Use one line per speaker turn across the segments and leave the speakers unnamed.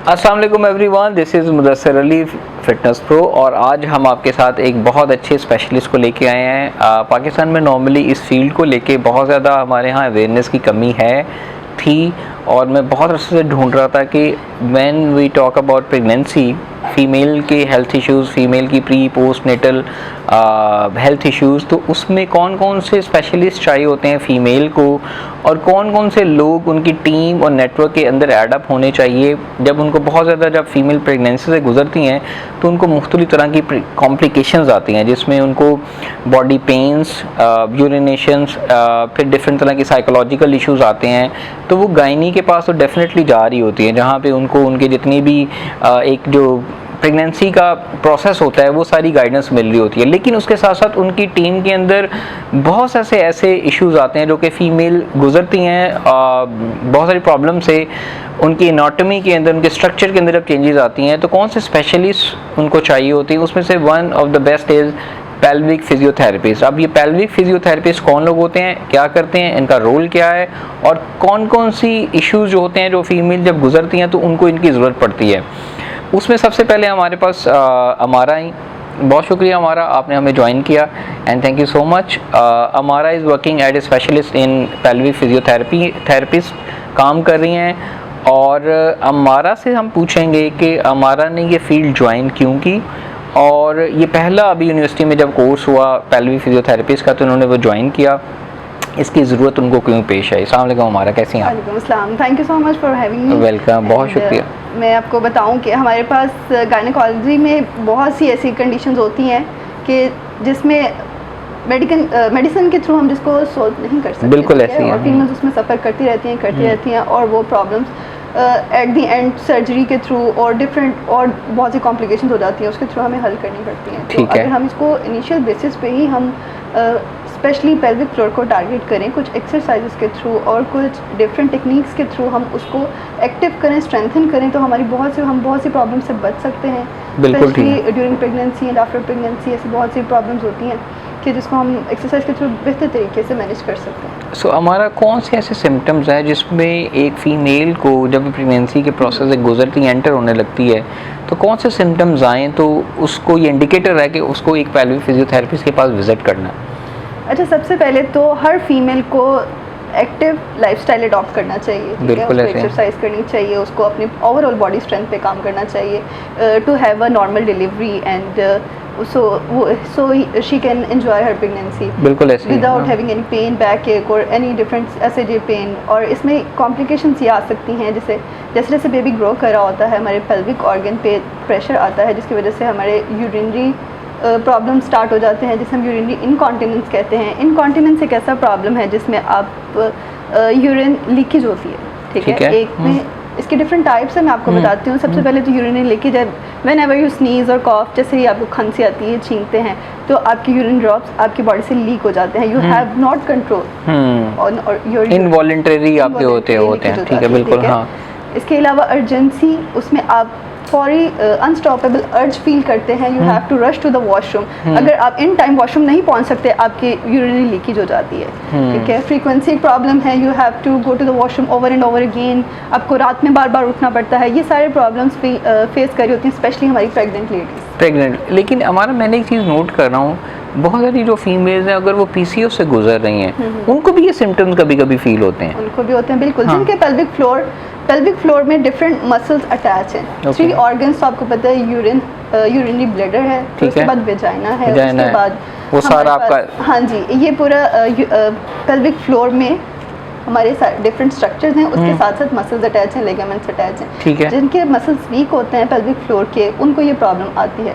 अस्सलाम वालेकुम everyone, this is Mudassir Ali fitness pro और आज हम आपके साथ एक बहुत अच्छे स्पेशलिस्ट को लेके आए हैं। पाकिस्तान में नॉर्मली इस फील्ड को लेके बहुत ज़्यादा हमारे यहाँ अवेयरनेस की कमी थी और मैं बहुत अर्से से ढूंढ रहा था कि when we talk about pregnancy, female के हेल्थ इश्यूज़, फ़ीमेल की pre post natal health issues, तो उसमें कौन कौन से स्पेशलिस्ट चाहिए होते हैं फ़ीमेल को और कौन कौन से लोग उनकी टीम और नेटवर्क के अंदर एड अप होने चाहिए। जब उनको बहुत ज़्यादा जब फीमेल प्रेगनेंसी से गुजरती हैं तो उनको मुख्तलिफ़ तरह की कॉम्प्लिकेशंस आती हैं, जिसमें उनको बॉडी पेंस, यूरिनेशंस, फिर डिफरेंट तरह की साइकोलॉजिकल इश्यूज़ आते हैं। तो वो गायनी के पास तो डेफिनेटली जा रही होती है, जहाँ पे उनको उनके जितनी भी एक जो प्रेगनेंसी का प्रोसेस होता है वो सारी गाइडेंस मिल रही होती है। लेकिन उसके साथ साथ उनकी टीम के अंदर बहुत से ऐसे इश्यूज़ आते हैं जो कि फ़ीमेल गुजरती हैं, बहुत सारी प्रॉब्लम से उनकी एनाटॉमी के अंदर, उनके स्ट्रक्चर के अंदर जब चेंजेस आती हैं तो कौन से स्पेशलिस्ट उनको चाहिए होती हैं। उसमें से one of the best is pelvic physiotherapist. अब ये पेल्विक फिजियोथेरेपिस्ट कौन लोग होते हैं, क्या करते हैं, इनका रोल क्या है और कौन कौन सी इश्यूज़ जो होते हैं जो फीमेल जब गुजरती हैं तो उनको इनकी ज़रूरत पड़ती है। उसमें सबसे पहले हमारे पास अमारा ही, बहुत शुक्रिया अमारा, आपने हमें ज्वाइन किया and thank you so much. अमारा is working as a specialist in pelvic therapist काम कर रही हैं और अमारा से हम पूछेंगे कि अमारा ने ये फील्ड ज्वाइन क्यों की और ये पहला अभी यूनिवर्सिटी में जब कोर्स हुआ पेल्विक फिजियोथेरेपिस्ट का तो उन्होंने वो ज्वाइन किया, इसकी ज़रूरत उनको क्यों पेश आई। अस्सलाम वालेकुम अमारा, कैसी हैं आप?
वालेकुम अस्सलाम, thank you so much for having me.
Welcome, बहुत शुक्रिया।
मैं आपको बताऊं कि हमारे पास गायनेकोलॉजी में बहुत सी ऐसी कंडीशंस होती हैं कि जिसमें मेडिसिन के थ्रू हम जिसको सोल्व नहीं कर सकते।
बिल्कुल ऐसी है
और फीमेल्स उसमें सफ़र करती रहती हैं और वो problems at the and surgery के थ्रू और डिफरेंट और बहुत सी कॉम्प्लिकेशंस हो जाती हैं, उसके थ्रू हमें हल करनी पड़ती हैं। तो अगर हम इसको इनिशियल बेसिस पे ही हम स्पेशली पेल्विक फ्लोर को टारगेट करें कुछ एक्सरसाइजेस के थ्रू और कुछ डिफरेंट टेक्निक्स के थ्रू हम उसको एक्टिव करें, स्ट्रेंथन करें, तो हमारी बहुत सी प्रॉब्लम से बच सकते हैं। Specially during pregnancy and after pregnancy ऐसी बहुत सी प्रॉब्लम्स होती हैं कि जिसको हम एक्सरसाइज के थ्रू बेहतर तरीके से मैनेज कर सकते हैं।
सो हमारा कौन से ऐसे सिम्टम्स हैं जिसमें एक फ़ीमेल को जब प्रेगनेंसी के प्रोसेस से गुजरती एंटर होने लगती है तो कौन से सिम्टम्स आएँ तो उसको ये इंडिकेटर है कि उसको एक पेल्विक फिजियोथेरेपिस्ट के पास विज़िट करना है? अच्छा,
सबसे पहले तो हर फीमेल को एक्टिव लाइफस्टाइल अडॉप्ट करना चाहिए, ठीक है, उसको एक्सरसाइज करनी चाहिए, उसको अपनी ओवरऑल बॉडी स्ट्रेंथ पे काम करना चाहिए to have a normal delivery and so she can enjoy her pregnancy
बिल्कुल ऐसे
without having any pain, backache or any different SAJ pain। और इसमें कॉम्प्लिकेशंस ये आ सकती हैं जैसे जैसे बेबी ग्रो कर रहा होता है हमारे पेल्विक ऑर्गन पे प्रेशर आता है जिसकी वजह से हमारे यूरिनरी प्रॉब्लम स्टार्ट हो जाते हैं जिसे हम यूरिनरी इनकॉन्टिनेंस कहते हैं। इनकॉन्टिनेंस एक ऐसा प्रॉब्लम है जिसमें आप यूरिन लीकेज होती है, ठीक है। एक में इसके डिफरेंट टाइप्स हैं, मैं आपको बताती हूँ। सबसे पहले तो यूरिनरी लीकेज है, व्हेन एवर यू स्नीज और कॉफ, जैसे ही आपको खांसी आती है, छींकते हैं तो आपके यूरिन ड्रॉप्स आपकी बॉडी से लीक हो जाते हैं। यू हैव नॉट कंट्रोल और योर
इनवॉलंटरी आपके होते हैं, ठीक है, बिल्कुल। हाँ,
इसके अलावा अर्जेंसी, उसमें आप फौरी अनस्टॉपेबल अर्ज फील करते हैं, you have to rush to the washroom. अगर आप इन टाइम वॉशरूम नहीं पहुंच सकते आपकी यूरिनरी लीकेज हो जाती है, ठीक है। फ्रीक्वेंसी प्रॉब्लम है, you have to go to the washroom over and over again, आपको रात में बार बार उठना पड़ता है। ये सारे प्रॉब्लम्स फेस कर रही होती हैं स्पेशली हमारी प्रेग्नेंट।
लेकिन हमारा मैंने एक चीज़ नोट कर रहा हूँ, बहुत सारी जो फीमेल्स हैं अगर वो PCOS से गुजर रही हैं उनको भी ये सिम्टम्स कभी कभी फील होते हैं।
उनको भी होते हैं, बिल्कुल। हाँ। जिनके पेल्विक फ्लोर में डिफरेंट मसल्स अटैच हैं। 3 ऑर्गन्स तो आपको पता है, यूरिनरी ब्लैडर है, उसके बाद वेजाइना है, उसके बाद
वो सारा आपका,
हाँ जी, ये पूरा पेल्विक फ्लोर में हमारे डिफरेंट स्ट्रक्चर्स हैं, उसके साथ साथ मसल्स अटैच हैं, लिगामेंट्स अटैच हैं, ठीक है। जिनके मसल्स वीक होते हैं पेल्विक फ्लोर के, उनको ये प्रॉब्लम आती है।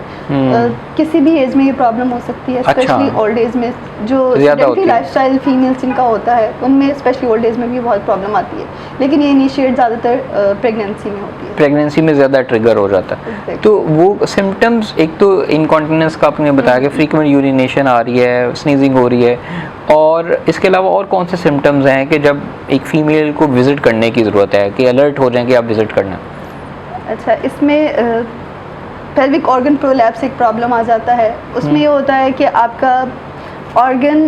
किसी भी एज में ये प्रॉब्लम हो सकती है, स्पेशली ओल्ड एज में। जो लाइफस्टाइल फीमेल्स जिनका होता है उनमें स्पेशली ओल्ड एज में भी बहुत प्रॉब्लम आती है, लेकिन ये इनिशिएट ज़्यादातर प्रेगनेंसी में होती है।
प्रेगनेंसी में ज़्यादा ट्रिगर हो जाता है। तो वो सिम्टम्स, एक तो इनकॉन्टिनेंस का आपने बताया कि फ्रीक्वेंट यूरिनेशन आ रही है, स्नीजिंग हो रही है, और इसके अलावा और कौन से सिम्टम्स हैं कि जब एक फ़ीमेल को विज़िट करने की ज़रूरत है, कि अलर्ट हो जाएं कि आप विज़िट करना?
अच्छा, इसमें पेल्विक ऑर्गन प्रोलैप्स एक प्रॉब्लम आ जाता है। उसमें ये होता है कि आपका ऑर्गन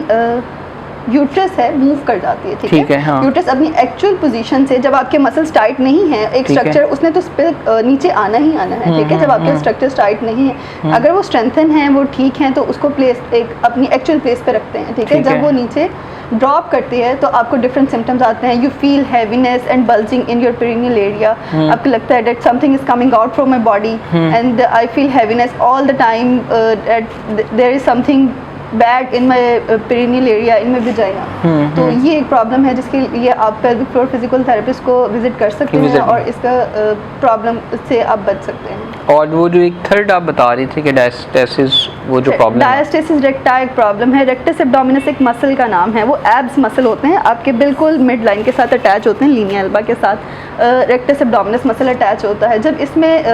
यूट्रस है मूव कर जाती है, ठीक है,
हाँ।
यूट्रस अपनी एक्चुअल पोजीशन से, जब आपके मसल्स टाइट नहीं है, एक स्ट्रक्चर उसने तो नीचे आना ही आना है, ठीक है, जब आपके स्ट्रक्चर टाइट नहीं है, अगर वो स्ट्रेंथन है, वो ठीक है, तो उसको प्लेस एक अपनी एक्चुअल प्लेस पे रखते हैं, ठीक है, जब वो नीचे ड्रॉप करती है तो आपको डिफरेंट सिम्टम्स आते हैं, you feel heaviness and bulging in your perineal area, आपको लगता है that something is coming out from my body and I feel heaviness all the time, there is something bad in my perineal area, in my vagina. तो ये एक problem है जिसके लिए आप पेल्विक फ्लोर फिजिकल थेरेपिस्ट को visit कर सकते हैं और इसका प्रॉब्लम से आप बच सकते हैं।
और वो जो एक थर्ड आप बता रही थी कि डायस्टेसिस, वो जो प्रॉब्लम है,
डायस्टेसिस रेक्टा एक प्रॉब्लम है। रेक्टस एब्डोमिनस एक मसल का नाम है, वो एब्स मसल होते हैं, आपके बिल्कुल मिड लाइन के साथ अटैच होते हैं, लीनिया एल्बा के साथ रेक्टस एब्डोमिनस मसल अटैच होता है। जब इसमें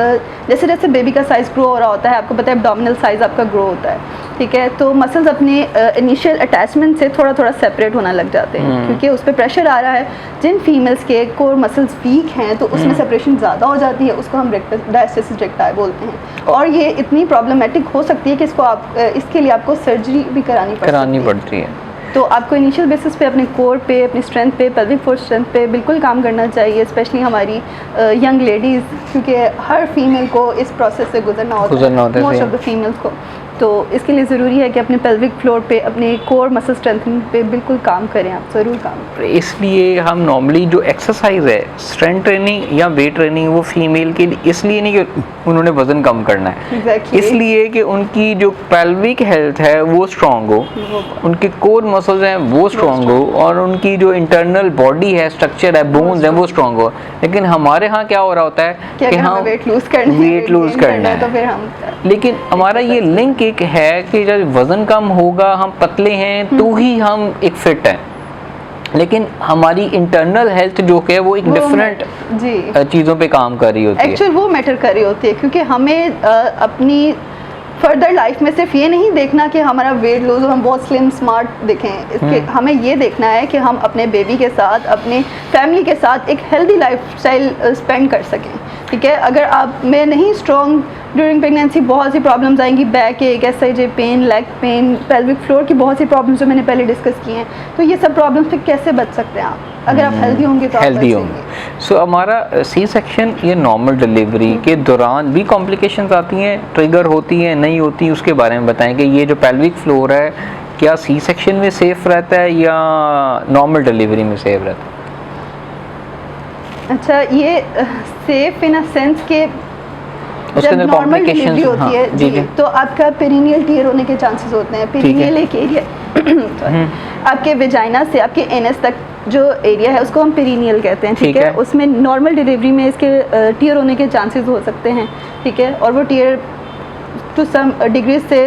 जैसे जैसे बेबी का साइज़ ग्रो हो रहा होता है, आपको पता है एब्डोमिनल साइज़ आपका ग्रो होता है, ठीक है, तो मसल्स अपने इनिशियल अटैचमेंट से थोड़ा थोड़ा सेपरेट होना लग जाते हैं, क्योंकि उस पर प्रेशर आ रहा है। जिन फीमेल्स के कोर मसल्स वीक हैं तो उसमें सेपरेशन ज़्यादा हो जाती है, उसको हम डायस्टेसिस रेक्टाई बोलते हैं, और ये इतनी प्रॉब्लमेटिक हो सकती है कि इसके लिए आपको सर्जरी भी करानी पड़ती है। तो आपको इनिशियल बेसिस पे अपने कोर पे, अपनी स्ट्रेंथ पे, पेल्विक फ्लोर स्ट्रेंथ पे बिल्कुल काम करना चाहिए, स्पेशली हमारी यंग लेडीज़, क्योंकि हर फीमेल को इस प्रोसेस से गुजरना होता है, मोस्ट ऑफ द फीमेल्स को। तो इसके लिए ज़रूरी है कि अपने पेल्विक फ्लोर पे, अपने कोर मसल स्ट्रेंथनिंग पे बिल्कुल काम करें, आप ज़रूर काम करें।
इसलिए हम नॉर्मली जो एक्सरसाइज है, स्ट्रेंथ ट्रेनिंग या वेट ट्रेनिंग, वो फीमेल के लिए इसलिए नहीं कि उन्होंने वज़न कम करना है, इसलिए कि उनकी जो पेल्विक हेल्थ है वो स्ट्रॉन्ग हो, उनके कोर मसल्स हैं वो स्ट्रॉन्ग हो, और उनकी जो इंटरनल बॉडी है, स्ट्रक्चर है, बोन्स हैं वो स्ट्रॉन्ग हो। लेकिन हमारे यहाँ क्या हो रहा होता है कि हम
वेट लूज़ करना है, तो फिर हम,
लेकिन हमारा ये लिंक एक है कि जब वज़न कम होगा, हम पतले हैं तो ही हम एक फिट हैं, लेकिन हमारी इंटरनल हेल्थ जो है वो एक डिफरेंट चीज़ों पे काम कर रही होती है,
एक्चुअल वो मैटर कर रही होती है, क्योंकि हमें अपनी फर्दर लाइफ में सिर्फ ये नहीं देखना कि हमारा वेट लूज हो, हम बहुत स्लिम स्मार्ट दिखें, इसके हमें ये देखना है कि हम अपने बेबी के साथ, अपने फैमिली के साथ एक हेल्दी लाइफस्टाइल स्पेंड कर सकें, ठीक है। अगर आप में नहीं स्ट्रॉन्ग ड्यूरिंग प्रेगनेंसी, बहुत सी प्रॉब्लम्स आएंगी, back ache, SIJ pain, leg pain, pelvic floor की बहुत सी प्रॉब्लम्स जो मैंने पहले डिस्कस की हैं, तो ये सब प्रॉब्लम्स से कैसे बच सकते हैं आप? अगर आप हेल्दी होंगे तो
हेल्दी होंगे। सो हमारा सी सेक्शन या नॉर्मल डिलीवरी के दौरान भी कॉम्प्लिकेशंस आती हैं, ट्रिगर होती हैं, नहीं होती, उसके बारे में बताएं कि ये जो पेल्विक फ्लोर है क्या सी सेक्शन में सेफ रहता है या नॉर्मल डिलीवरी में सेफ रहता है?
अच्छा, ये सेफ इन अ सेंस के जब नॉर्मल डिलीवरी होती है जी, तो आपका पेरिनियल टियर होने के चांसेस होते हैं। पेरिनियल एक एरिया आपके वेजाइना से आपके एनएस तक जो एरिया है उसको हम पेरिनियल कहते हैं, ठीक है। उसमें नॉर्मल डिलीवरी में इसके टियर होने के चांसेस हो सकते हैं, ठीक है, और वो टियर टू सम डिग्री से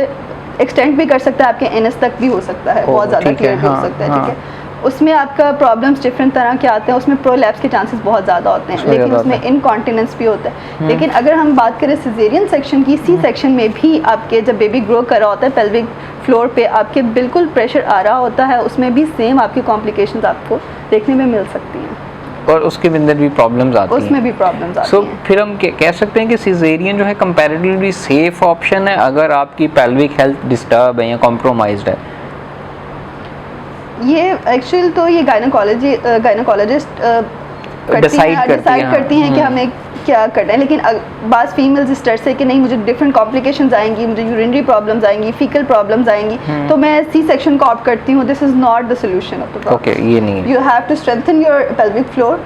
एक्सटेंड भी कर सकता है, आपके एनएस तक भी हो सकता है, बहुत ज़्यादा टियर भी हो सकता है, ठीक है। उसमें आपका प्रॉब्लम्स डिफरेंट तरह के आते हैं, उसमें प्रोलैप्स के चांसेस बहुत ज़्यादा होते हैं, लेकिन उसमें इनकॉन्टिनेंस भी होता है। लेकिन अगर हम बात करें सिजेरियन सेक्शन की, सी सेक्शन में भी आपके जब बेबी ग्रो कर रहा होता है, पेल्विक फ्लोर पे आपके बिल्कुल प्रेशर आ रहा होता है, उसमें भी सेम आपकी कॉम्प्लिकेशंस आपको देखने में मिल सकती हैं,
और उसके अंदर भी प्रॉब्लम्स आती हैं,
उसमें भी प्रॉब्लम्स आती हैं।
फिर हम कह सकते हैं कि सिजेरियन जो है कंपैरेटिवली सेफ ऑप्शन है अगर आपकी पेल्विक हेल्थ डिस्टर्ब है या कॉम्प्रोमाइज्ड है।
ये एक्चुअल तो ये गायनोकोलॉजिस्ट डिसाइड करती हैं कि हमें क्या करना है, लेकिन बाज़ फीमेल्स इस तरह से कि नहीं, मुझे डिफरेंट कॉम्प्लिकेशंस आएंगी, मुझे यूरिनरी प्रॉब्लम्स आएंगी, फीकल प्रॉब्लम्स आएंगी, तो मैं सी सेक्शन को ऑप्ट करती हूँ। This is not the solution of the problem.
Okay, ये नहीं है।
You have to strengthen your pelvic floor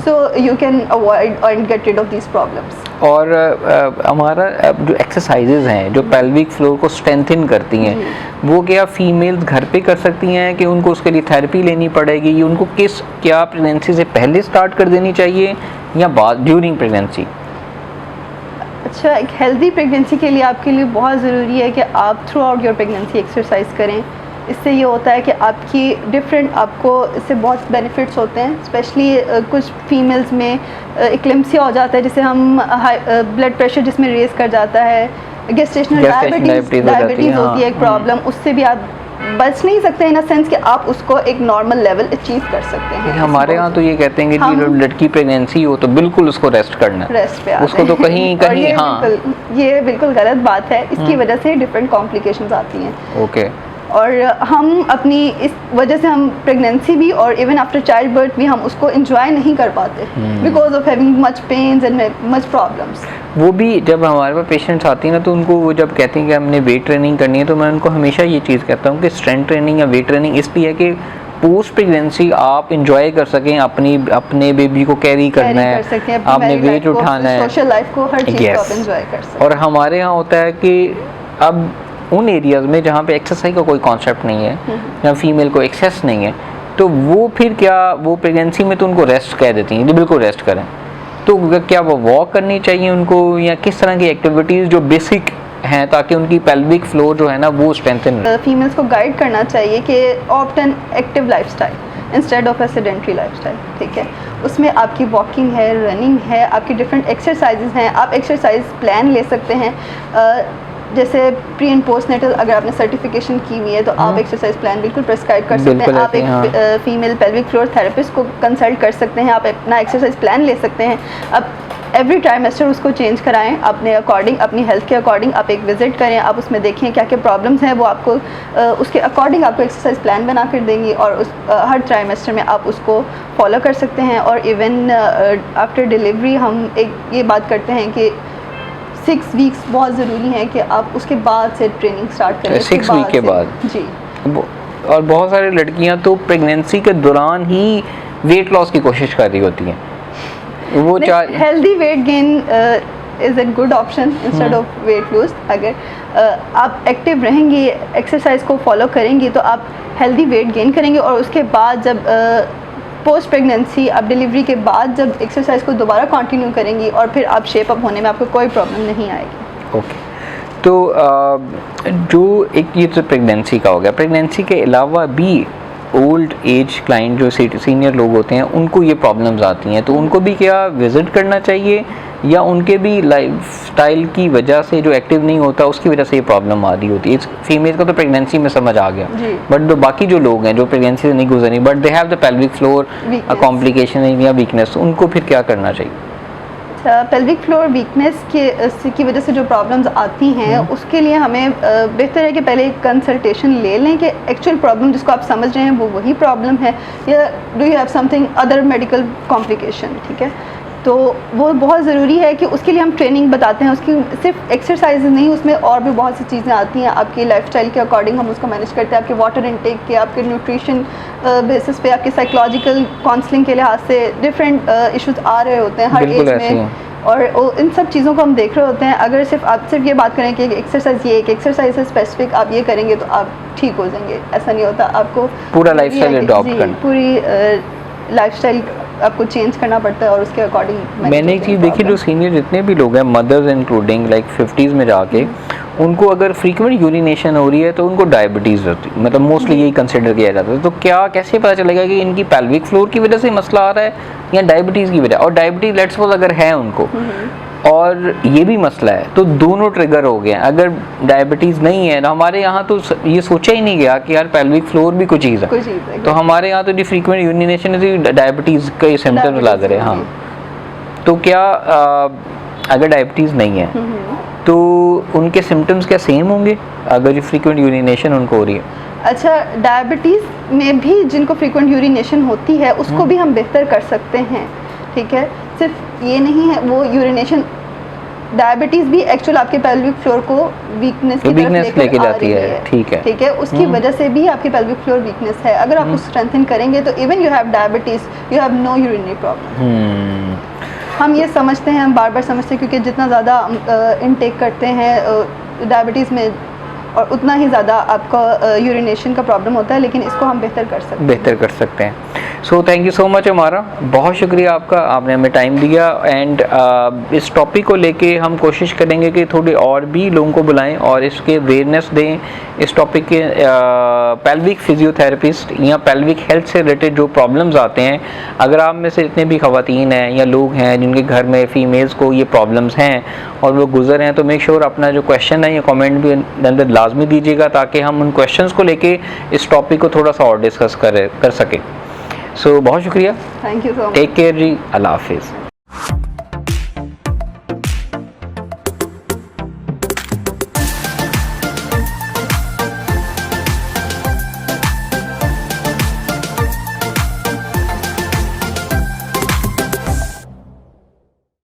so you can avoid and get rid of these problems.
और हमारा जो एक्सरसाइजेज हैं जो पेल्विक फ्लोर को स्ट्रेंथन करती हैं, वो क्या फीमेल्स घर पे कर सकती हैं कि उनको उसके लिए थेरेपी लेनी पड़ेगी, या उनको क्या प्रेगनेंसी से पहले स्टार्ट कर देनी चाहिए या बाद ड्यूरिंग प्रेगनेंसी?
अच्छा, एक हेल्दी प्रेगनेंसी के लिए आपके लिए बहुत ज़रूरी है कि आप through out your pregnancy exercise करें। इससे ये होता है कि आपकी आपको इससे बहुत बेनिफिट्स होते हैं, स्पेशली कुछ फीमेल्स में इक्लेम्सिया हो जाता है, जिसे हम ब्लड प्रेशर जिसमें रेस कर जाता है, गेस्टेशनल डायबिटीज़ होती है एक प्रॉब्लम, उससे भी आप बच नहीं सकते इन अ सेंस कि आप उसको एक नॉर्मल लेवल अचीव कर सकते हैं।
हमारे यहाँ तो ये कहते हैं कि जो लड़की प्रेगनेंसी हो तो बिल्कुल उसको रेस्ट करना है,
रेस्ट पे
उसको तो कहीं
ये बिल्कुल गलत बात है, इसकी वजह से डिफरेंट कॉम्प्लिकेशंस आती हैं।
ओके।
और हम अपनी इस वजह से हम प्रेगनेंसी भी और इवन आफ्टर चाइल्ड बर्थ भी हम उसको इंजॉय नहीं कर पाते because of having much pains and much problems.
वो भी जब हमारे पास पेशेंट्स आती हैं ना, तो उनको वो जब कहते हैं कि हमने वेट ट्रेनिंग करनी है, तो मैं उनको हमेशा ये चीज़ कहता हूँ कि स्ट्रेंथ ट्रेनिंग या वेट ट्रेनिंग इसलिए है कि पोस्ट प्रेगनेंसी आप इंजॉय कर सकें, अपने बेबी को कैरी करना है, आपने वेट उठाना है,
सोशल लाइफ को, हर चीज़ को आप एंजॉय कर सकें।
और हमारे यहाँ होता है कि अब उन एरियाज़ में जहाँ पे एक्सरसाइज का कोई कॉन्सेप्ट नहीं है या फीमेल को एक्सेस नहीं है, तो वो फिर क्या, वो प्रेगनेंसी में तो उनको रेस्ट कह देती हैं, बिल्कुल रेस्ट करें। तो क्या वो वॉक करनी चाहिए उनको, या किस तरह की एक्टिविटीज़ जो बेसिक हैं ताकि उनकी पेल्विक फ्लोर जो है ना वो स्ट्रेंथन।
फीमेल्स को गाइड करना चाहिए कि opt an active lifestyle instead of a sedentary lifestyle, ठीक है। उसमें आपकी वॉकिंग है, रनिंग है, आपकी डिफरेंट एक्सरसाइजेज हैं, आप एक्सरसाइज प्लान ले सकते हैं। जैसे प्री एंड पोस्ट नेटल अगर आपने सर्टिफिकेशन की हुई है तो आप एक्सरसाइज प्लान बिल्कुल प्रेस्क्राइब कर सकते हैं। आप एक फीमेल पेल्विक फ्लोर थेरेपिस्ट को कंसल्ट कर सकते हैं, आप अपना एक्सरसाइज प्लान ले सकते हैं। अब एवरी ट्राइमेस्टर उसको चेंज कराएं अपने अकॉर्डिंग, अपनी हेल्थ के अकॉर्डिंग। आप एक विजिट करें, आप उसमें देखें क्या क्या प्रॉब्लम्स हैं, वो आपको उसके अकॉर्डिंग आपको एक्सरसाइज प्लान बना कर देंगी और उस हर ट्राइमेस्टर में आप उसको फॉलो कर सकते हैं। और इवन आफ्टर डिलीवरी हम एक ये बात करते हैं कि 6 वीक्स बहुत ज़रूरी हैं कि आप उसके बाद से ट्रेनिंग स्टार्ट करें।
6 वीक के बाद
जी।
और बहुत सारी लड़कियां तो प्रेगनेंसी के दौरान ही वेट लॉस की कोशिश कर रही होती हैं। वो
healthy weight gain is a good option instead of weight lose. अगर आप एक्टिव रहेंगे, एक्सरसाइज को फॉलो करेंगे तो आप हेल्दी वेट गेन करेंगे। और उसके बाद जब पोस्ट प्रेगनेंसी, आप डिलीवरी के बाद जब एक्सरसाइज को दोबारा कंटिन्यू करेंगी और फिर आप शेप अप होने में आपको कोई प्रॉब्लम नहीं आएगी।
ओके। तो जो एक ये तो प्रेगनेंसी का हो गया, प्रेगनेंसी के अलावा भी ओल्ड एज क्लाइंट जो सीनियर लोग होते हैं उनको ये प्रॉब्लम्स आती हैं, तो उनको भी क्या विज़िट करना चाहिए, या उनके भी लाइफस्टाइल की वजह से जो एक्टिव नहीं होता उसकी वजह से ये प्रॉब्लम आ रही होती है? फीमेल का तो प्रेगनेंसी में समझ आ गया, बट जो बाकी जो लोग हैं जो प्रेगनेंसी से नहीं गुजरी but they have the pelvic floor complication या वीकनेस, उनको फिर क्या करना चाहिए?
पेल्विक फ्लोर वीकनेस की वजह से जो प्रॉब्लम्स आती हैं उसके लिए हमें बेहतर है कि पहले कंसल्टेशन ले लें कि एक्चुअल प्रॉब्लम जिसको आप समझ रहे हैं वो वही प्रॉब्लम है, या do you have something other medical complication, ठीक है। तो वो बहुत ज़रूरी है कि उसके लिए हम ट्रेनिंग बताते हैं। उसकी सिर्फ एक्सरसाइज नहीं, उसमें और भी बहुत सी चीज़ें आती हैं। आपकी लाइफस्टाइल के अकॉर्डिंग हम उसको मैनेज करते हैं, आपके वाटर इनटेक के, आपके न्यूट्रिशन बेसिस पे, आपके साइकोलॉजिकल काउंसलिंग के लिहाज से डिफरेंट इश्यूज आ रहे होते हैं हर एज में, और इन सब चीज़ों को हम देख रहे होते हैं। अगर आप सिर्फ ये बात करें कि एक्सरसाइज ये एक एक्सरसाइज है स्पेसिफिक, आप ये करेंगे तो आप ठीक हो जाएंगे, ऐसा नहीं होता। आपको
पूरा लाइफस्टाइल अडॉप्ट करना,
पूरी लाइफस्टाइल आपको चेंज करना पड़ता है और उसके अकॉर्डिंग।
मैंने एक चीज़ देखी, जो सीनियर जितने भी लोग हैं, मदर्स इंक्लूडिंग लाइक 50s में जाके उनको अगर फ्रीक्वेंट यूरिनेशन हो रही है तो उनको डायबिटीज़ होती है, मतलब मोस्टली यही कंसिडर किया जाता है। तो क्या कैसे पता चलेगा कि इनकी पेल्विक फ्लोर की वजह से मसला आ रहा है या डायबिटीज़ की वजह? और डायबिटीज़ लेट्स सपोज अगर है उनको और ये भी मसला है तो दोनों ट्रिगर हो गए। अगर डायबिटीज़ नहीं है तो हमारे यहाँ तो ये सोचा ही नहीं गया कि यार पेल्विक फ्लोर भी कोई चीज़ है, तो हमारे यहाँ तो जो फ्रीक्वेंट यूरिनेशन है डायबिटीज़ के सिम्टम्स लग रहे हैं। हाँ, तो क्या अगर डायबिटीज़ नहीं है तो उनके सिम्टम्स क्या सेम होंगे अगर जो फ्रीक्वेंट यूरिनेशन उनको हो रही है?
अच्छा, डायबिटीज़ में भी जिनको फ्रीक्वेंट यूरिनेशन होती है उसको भी हम बेहतर कर सकते हैं, ठीक है। सिर्फ ये नहीं है, वो यूरिनेशन डायबिटीज़ भी एक्चुअल आपके पेल्विक फ्लोर को वीकनेस की तरफ लेके जाती है, ठीक है। उसकी वजह से भी आपकी पेल्विक फ्लोर वीकनेस है। अगर आप उसको स्ट्रेंथन करेंगे तो even you have diabetes, you have no urinary problem. हम ये समझते हैं, हम बार बार समझते हैं क्योंकि जितना ज़्यादा इनटेक करते हैं डायबिटीज़ में और उतना ही ज़्यादा आपका यूरिनेशन का प्रॉब्लम होता है, लेकिन इसको हम बेहतर कर सकते हैं।
So thank you so much हमारा, बहुत शुक्रिया आपका, आपने हमें टाइम दिया। एंड इस टॉपिक को लेके हम कोशिश करेंगे कि थोड़ी और भी लोगों को बुलाएं और इसके अवेयरनेस दें इस टॉपिक के। पेल्विक फिजियोथेरेपिस्ट या पेल्विक हेल्थ से रिलेटेड जो प्रॉब्लम्स आते हैं, अगर आप में से जितने भी ख़वातीन हैं या लोग हैं जिनके घर में फ़ीमेल्स को ये प्रॉब्लम्स हैं और वो गुजर हैं, तो मेक श्योर अपना जो क्वेश्चन है या कमेंट भी अंदर लाजमी दीजिएगा ताकि हम उन क्वेश्चंस को लेके इस टॉपिक को थोड़ा सा और डिस्कस कर सकें। सो बहुत शुक्रिया,
thank you so much,
take care जी, अल्लाह हाफिज़।